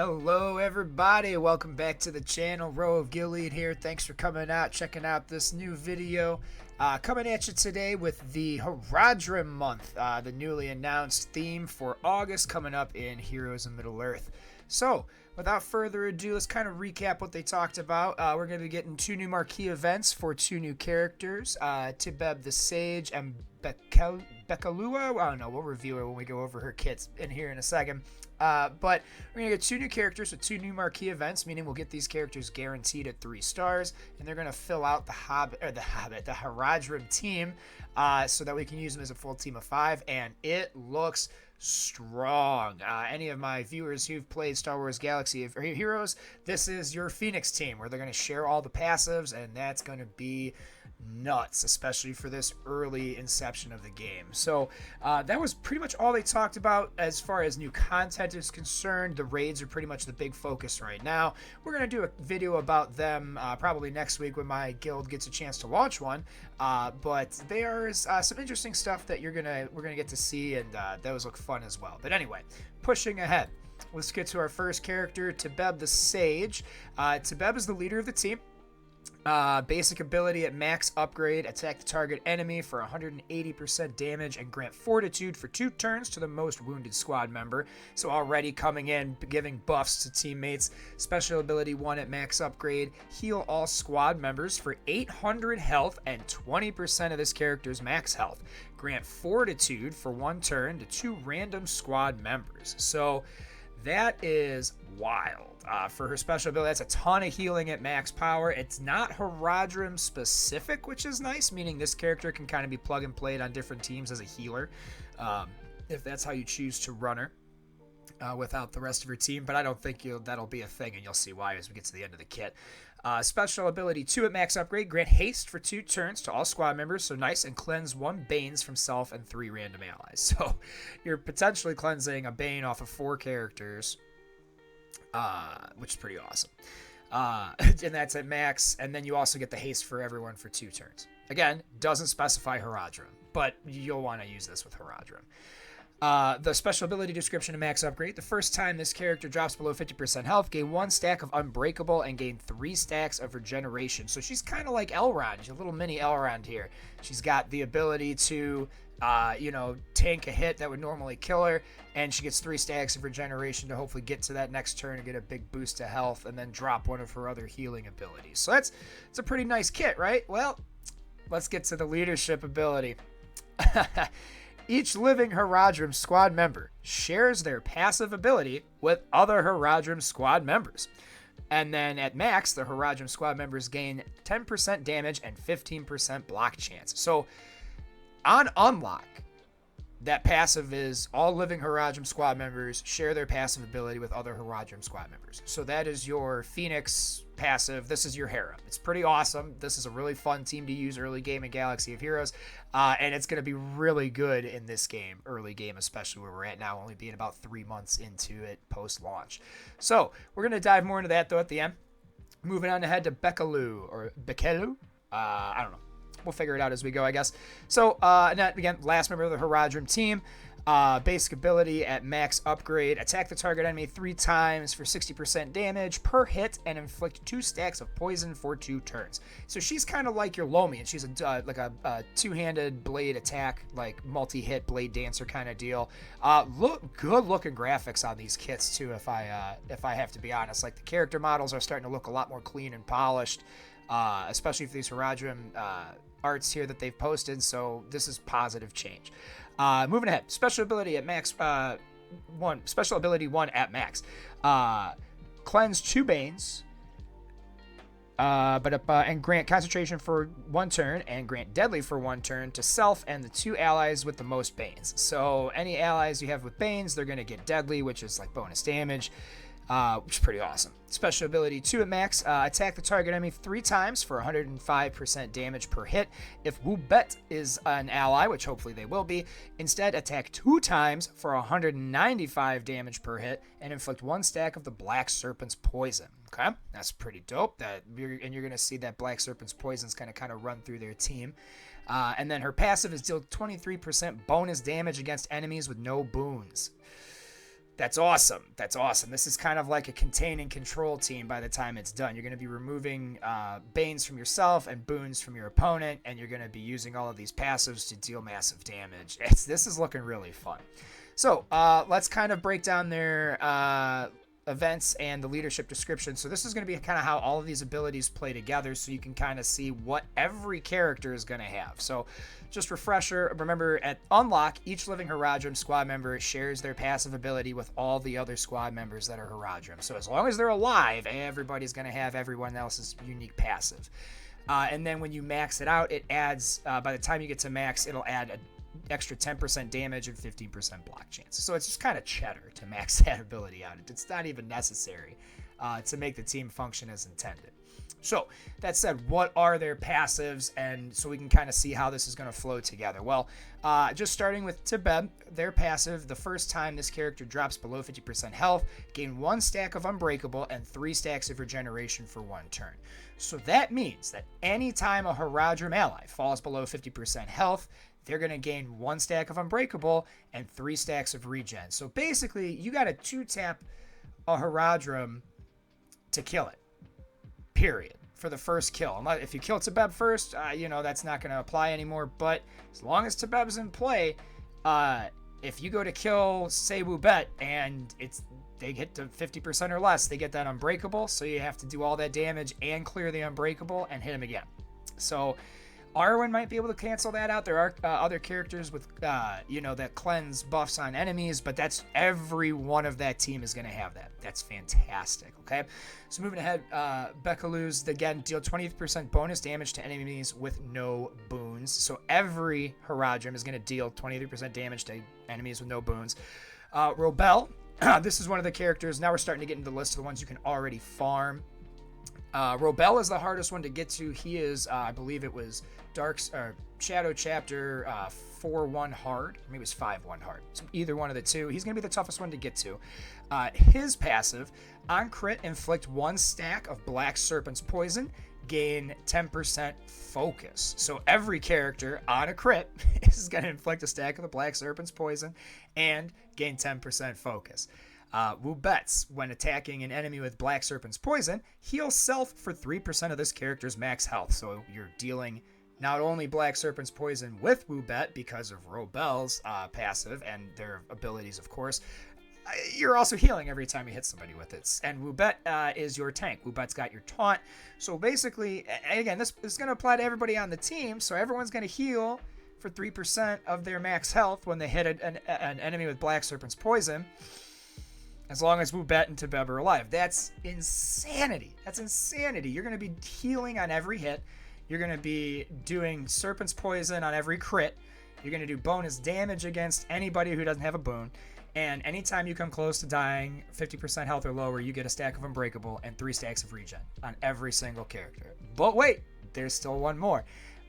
Hello everybody, welcome back to the channel. Row of Gilead here. Thanks for coming out, checking out this new video. Coming at you today with the Haradrim month, the newly announced theme for August coming up in Heroes of Middle-earth. So, without further ado, let's kind of recap what they talked about. We're going to be getting two new marquee events for two new characters, Tibeb the Sage and Bekalua. I don't know, we'll review it when we go over her kits in here in a second. But we're going to get two new characters with two new marquee events, meaning we'll get these characters guaranteed at 3 stars, and they're going to fill out the Haradrim team, so that we can use them as a full team of 5, and it looks strong. Any of my viewers who've played Star Wars Galaxy of Heroes, this is your Phoenix team, where they're going to share all the passives, and that's going to be nuts, especially for this early inception of the game. So that was pretty much all they talked about as far as new content is concerned. The raids are pretty much the big focus right now. We're going to do a video about them probably next week when my guild gets a chance to launch one, but there's some interesting stuff that we're gonna get to see, and those look fun as well. But anyway, pushing ahead, let's get to our first character, Tibeb the Sage. Tibeb is the leader of the team. Basic ability at max upgrade, attack the target enemy for 180% damage and grant fortitude for 2 turns to the most wounded squad member. So already coming in, giving buffs to teammates. Special ability 1 at max upgrade, heal all squad members for 800 health and 20% of this character's max health. Grant fortitude for 1 turn to 2 random squad members. So that is wild. For her special ability, that's a ton of healing at max power. It's not Haradrim specific, which is nice, meaning this character can kind of be plug and played on different teams as a healer, if that's how you choose to run her without the rest of her team. But I don't think that'll be a thing, and you'll see why as we get to the end of the kit. Special ability 2 at max upgrade, grant haste for 2 turns to all squad members, so nice, and cleanse 1 Banes from self and 3 random allies. So you're potentially cleansing a Bane off of 4 characters, which is pretty awesome. And that's at max, and then you also get the haste for everyone for 2 turns. Again, doesn't specify Haradrim, but you'll want to use this with Haradrim. The special ability description and max upgrade. The first time this character drops below 50% health, gain 1 stack of Unbreakable and gain 3 stacks of Regeneration. So she's kind of like Elrond. She's a little mini Elrond here. She's got the ability to, tank a hit that would normally kill her, and she gets 3 stacks of Regeneration to hopefully get to that next turn and get a big boost to health, and then drop one of her other healing abilities. So it's a pretty nice kit, right? Well, let's get to the leadership ability. Each living Haradrim squad member shares their passive ability with other Haradrim squad members. And then at max, the Haradrim squad members gain 10% damage and 15% block chance. So on unlock, that passive is all living Haradrim squad members share their passive ability with other Haradrim squad members. So that is your Phoenix passive. This is your Hera. It's pretty awesome. This is a really fun team to use early game in Galaxy of Heroes, and it's going to be really good in this game, early game, especially where we're at now, only being about 3 months into it post-launch. So we're going to dive more into that, though, at the end. Moving on ahead to Bekelu. I don't know. We'll figure it out as we go, I guess. So, again, last member of the Haradrim team. Basic ability at max upgrade. Attack the target enemy 3 times for 60% damage per hit and inflict 2 stacks of poison for 2 turns. So she's kind of like your Lomi, and she's like a 2-handed blade attack, like multi-hit blade dancer kind of deal. Good looking graphics on these kits too, if I have to be honest. Like the character models are starting to look a lot more clean and polished, especially for these Haradrim arts here that they've posted, so this is positive change. Moving ahead, special ability at max, special ability 1 at max. Cleanse 2 Banes, and grant concentration for 1 turn, and grant deadly for 1 turn to self and the 2 allies with the most Banes. So any allies you have with Banes, they're going to get deadly, which is like bonus damage. Which is pretty awesome. Special ability 2 at max, attack the target enemy 3 times for 105% damage per hit. If Wubet is an ally, which hopefully they will be, instead attack 2 times for 195 damage per hit and inflict 1 stack of the Black Serpent's poison. Okay, that's pretty dope. You're going to see that Black Serpent's poison's kind of run through their team. And then her passive is deal 23% bonus damage against enemies with no boons. That's awesome. That's awesome. This is kind of like a contain and control team by the time it's done. You're going to be removing Banes from yourself and boons from your opponent, and you're going to be using all of these passives to deal massive damage. This is looking really fun. So let's kind of break down their events and the leadership description. So this is going to be kind of how all of these abilities play together, so you can kind of see what every character is going to have. So just refresher, remember at unlock, each living Haradrim squad member shares their passive ability with all the other squad members that are Haradrim. So as long as they're alive, everybody's going to have everyone else's unique passive. And then when you max it out, it adds, by the time you get to max, it'll add an extra 10% damage and 15% block chance. So it's just kind of cheddar to max that ability out. It's not even necessary to make the team function as intended. So that said, what are their passives? And so we can kind of see how this is going to flow together. Well, just starting with Tebeb, their passive, the first time this character drops below 50% health, gain 1 stack of Unbreakable and 3 stacks of Regeneration for 1 turn. So that means that anytime a Haradrim ally falls below 50% health, they're going to gain 1 stack of Unbreakable and 3 stacks of Regen. So basically, you got to 2-tap a Haradrim to kill it. Period. For the first kill. If you kill Tebeb first, that's not going to apply anymore. But as long as Tebeb's in play, if you go to kill, say, Wubet, and they get to 50% or less, they get that Unbreakable. So you have to do all that damage and clear the Unbreakable and hit him again. So Arwen might be able to cancel that out. There are other characters with, that cleanse buffs on enemies, but that's every one of that team is going to have that. That's fantastic, okay? So moving ahead, Bekaluz, again, deal 20% bonus damage to enemies with no boons. So every Haradrim is going to deal 23% damage to enemies with no boons. Robel, this is one of the characters. Now we're starting to get into the list of the ones you can already farm. Robel is the hardest one to get to. He is, I believe it was Shadow Chapter 4-1 hard. Maybe it was 5-1 hard. So either one of the two. He's going to be the toughest one to get to. His passive, on crit, inflict 1 stack of Black Serpent's Poison, gain 10% focus. So every character on a crit is going to inflict a stack of the Black Serpent's Poison and gain 10% focus. Wubets, when attacking an enemy with Black Serpent's Poison, heal self for 3% of this character's max health. So you're dealing not only Black Serpent's Poison with Wubet because of Robel's passive and their abilities, of course, you're also healing every time you hit somebody with it. And Wubet is your tank. Wubet's got your taunt. So basically, again, this is going to apply to everybody on the team. So everyone's going to heal for 3% of their max health when they hit an enemy with Black Serpent's Poison, as long as Wubet and Tebeb are alive. That's insanity. That's insanity. You're going to be healing on every hit. You're going to be doing Serpent's Poison on every crit. You're going to do bonus damage against anybody who doesn't have a boon. And anytime you come close to dying, 50% health or lower, you get a stack of Unbreakable and 3 stacks of Regen on every single character. But wait, there's still one more.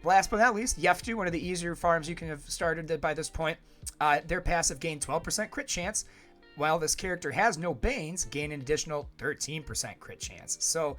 Last but not least, Yeftu, one of the easier farms you can have started by this point. Their passive gain 12% crit chance. While this character has no Banes, gain an additional 13% crit chance. So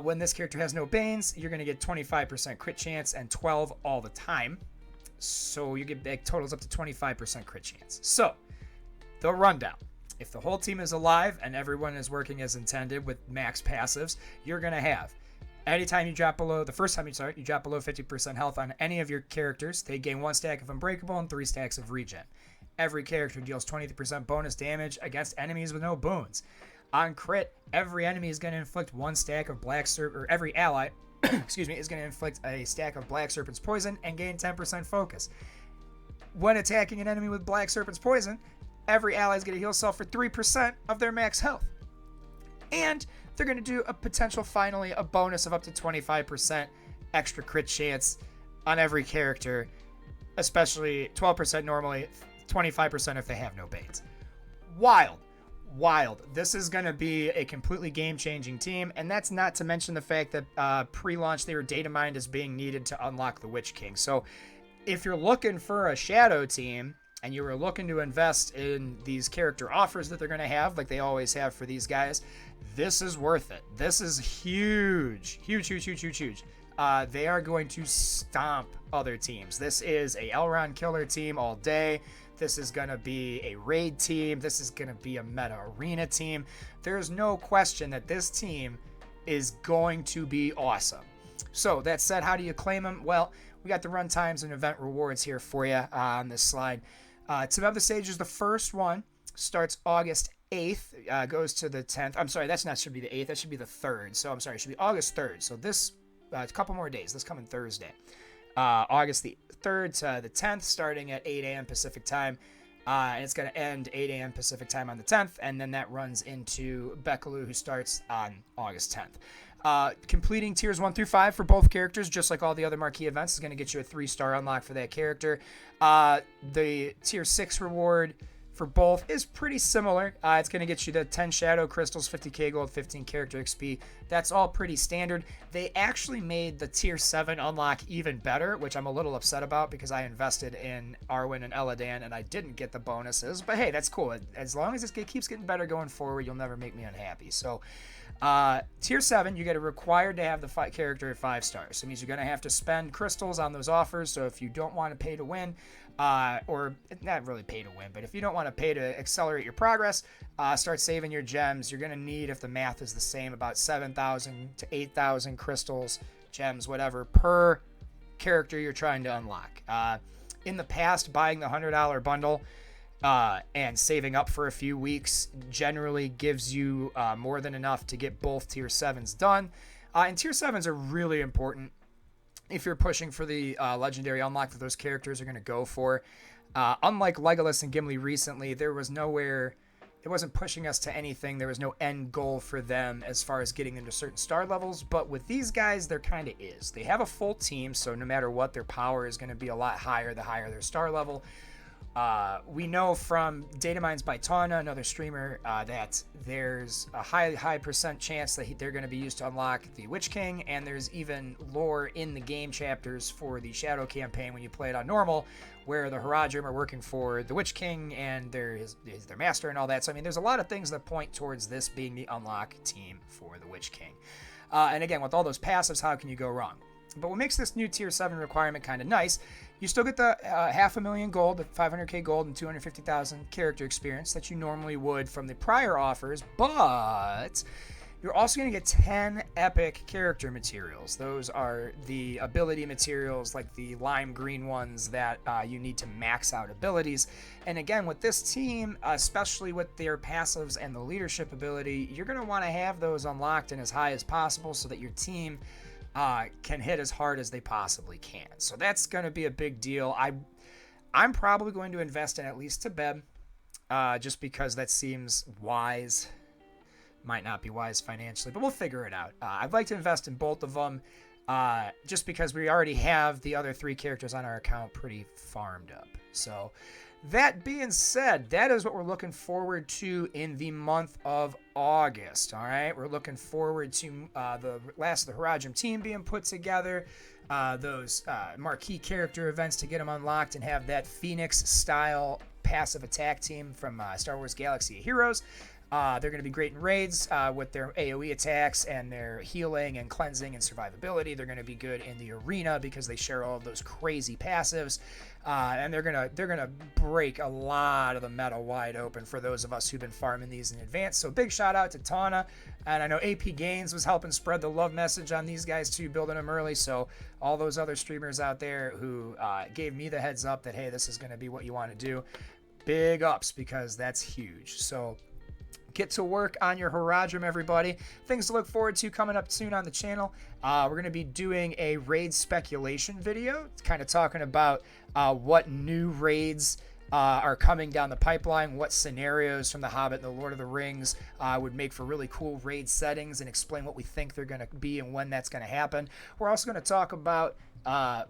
when this character has no Banes, you're going to get 25% crit chance and 12 all the time. So you get totals up to 25% crit chance. So the rundown. If the whole team is alive and everyone is working as intended with max passives, you're going to have, anytime you drop below, the first time you drop below 50% health on any of your characters, they gain 1 stack of Unbreakable and 3 stacks of Regen. Every character deals 23% bonus damage against enemies with no boons. On crit, every enemy is going to inflict 1 stack of Black Serpent, or every ally, is going to inflict a stack of Black Serpent's Poison and gain 10% focus. When attacking an enemy with Black Serpent's Poison, every ally is going to heal self for 3% of their max health. And they're going to do finally a bonus of up to 25% extra crit chance on every character, especially 12% normally, 25% if they have no Banes. Wild. This is going to be a completely game-changing team, and that's not to mention the fact that pre-launch they were data mined as being needed to unlock the Witch King. So if you're looking for a Shadow team and you were looking to invest in these character offers that they're going to have, like they always have for these guys, this is worth it. This is huge. They are going to stomp other teams. This is a Elrond killer team all day. This is going to be a raid team. This is going to be a meta arena team. There's no question that this team is going to be awesome. So that said, how do you claim them? Well, we got the run times and event rewards here for you on this slide. Team of the Stage is the first one. Starts August 8th, goes to the 10th. I'm sorry, that's not should be the 8th. That should be the 3rd. So I'm sorry, it should be August 3rd. So this, a couple more days. This coming Thursday. August the 3rd to the 10th, starting at 8 a.m. Pacific time. And it's going to end 8 a.m. Pacific time on the 10th. And then that runs into Bekaloo, who starts on August 10th. Completing tiers 1 through 5 for both characters, just like all the other marquee events, is going to get you a 3-star unlock for that character. The tier 6 reward for both is pretty similar. It's going to get you the 10 shadow crystals, 50k gold, 15 character XP. That's all pretty standard. They actually made the tier 7 unlock even better, which I'm a little upset about because I invested in Arwen and Eladan and I didn't get the bonuses. But hey, that's cool. As long as this keeps getting better going forward, you'll never make me unhappy. So tier 7, you get required to have the character at 5 stars. So it means you're going to have to spend crystals on those offers. So if you don't want to pay to win, or not really pay to win, but if you don't want to pay to accelerate your progress, start saving your gems. You're going to need, if the math is the same, about 7,000 to 8,000 crystals, gems, whatever, per character you're trying to unlock. In the past, buying the $100 bundle and saving up for a few weeks generally gives you more than enough to get both tier 7s done. And tier 7s are really important if you're pushing for the legendary unlock that those characters are going to go for. Unlike Legolas and Gimli recently, there was nowhere, it wasn't pushing us to anything. There was no end goal for them as far as getting them to certain star levels. But with these guys, there kind of is. They have a full team, so no matter what, their power is going to be a lot higher the higher their star level. We know from Data Mines by Tana, another streamer, that there's a high percent chance that they're going to be used to unlock the Witch King, and there's even lore in the game chapters for the Shadow campaign when you play it on normal, where the Haradrim are working for the Witch King and their master and all that. So I mean, there's a lot of things that point towards this being the unlock team for the Witch King. And again, with all those passives, how can you go wrong? But what makes this new tier 7 requirement kind of nice, you still get the 500,000 gold, the 500k gold, and 250,000 character experience that you normally would from the prior offers, but you're also going to get 10 epic character materials. Those are the ability materials, like the lime green ones that you need to max out abilities. And again, with this team, especially with their passives and the leadership ability, you're going to want to have those unlocked and as high as possible so that your team can hit as hard as they possibly can. So that's going to be a big deal. I'm probably going to invest in at least Tebeb, just because that seems wise. Might not be wise financially, but we'll figure it out. I'd like to invest in both of them, just because we already have the other 3 characters on our account pretty farmed up. So that being said, that is what we're looking forward to in the month of August. All right, we're looking forward to the last of the Haradrim team being put together, those marquee character events to get them unlocked, and have that Phoenix-style passive attack team from Star Wars Galaxy of Heroes. They're going to be great in raids with their AoE attacks and their healing and cleansing and survivability. They're going to be good in the arena because they share all of those crazy passives, and they're gonna break a lot of the meta wide open for those of us who've been farming these in advance. So big shout out to Tana, and I know AP Gains was helping spread the love message on these guys too, building them early. So all those other streamers out there who gave me the heads up that hey, this is going to be what you want to do, big ups, because that's huge. So get to work on your Haradrim, everybody. Things to look forward to coming up soon on the channel. We're going to be doing a raid speculation video, kind of talking about what new raids are coming down the pipeline, what scenarios from The Hobbit and The Lord of the Rings would make for really cool raid settings, and explain what we think they're going to be and when that's going to happen. We're also going to talk about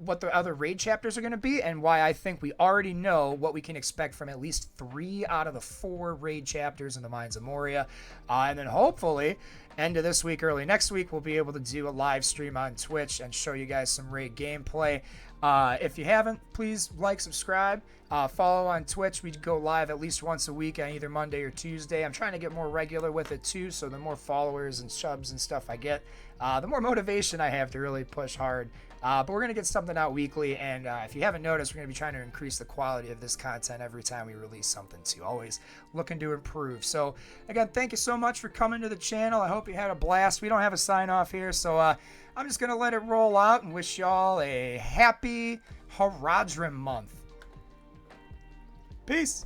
what the other raid chapters are going to be, and why I think we already know what we can expect from at least 3 out of the 4 raid chapters in the Mines of Moria. And then hopefully, end of this week, early next week, we'll be able to do a live stream on Twitch and show you guys some raid gameplay. If you haven't, please like, subscribe, follow on Twitch. We go live at least once a week on either Monday or Tuesday. I'm trying to get more regular with it too, so the more followers and subs and stuff I get, the more motivation I have to really push hard But we're going to get something out weekly, and if you haven't noticed, we're going to be trying to increase the quality of this content every time we release something too. Always looking to improve. So again, thank you so much for coming to the channel. I hope you had a blast. We don't have a sign off here, so I'm just going to let it roll out and wish y'all a happy Haradrim month. Peace.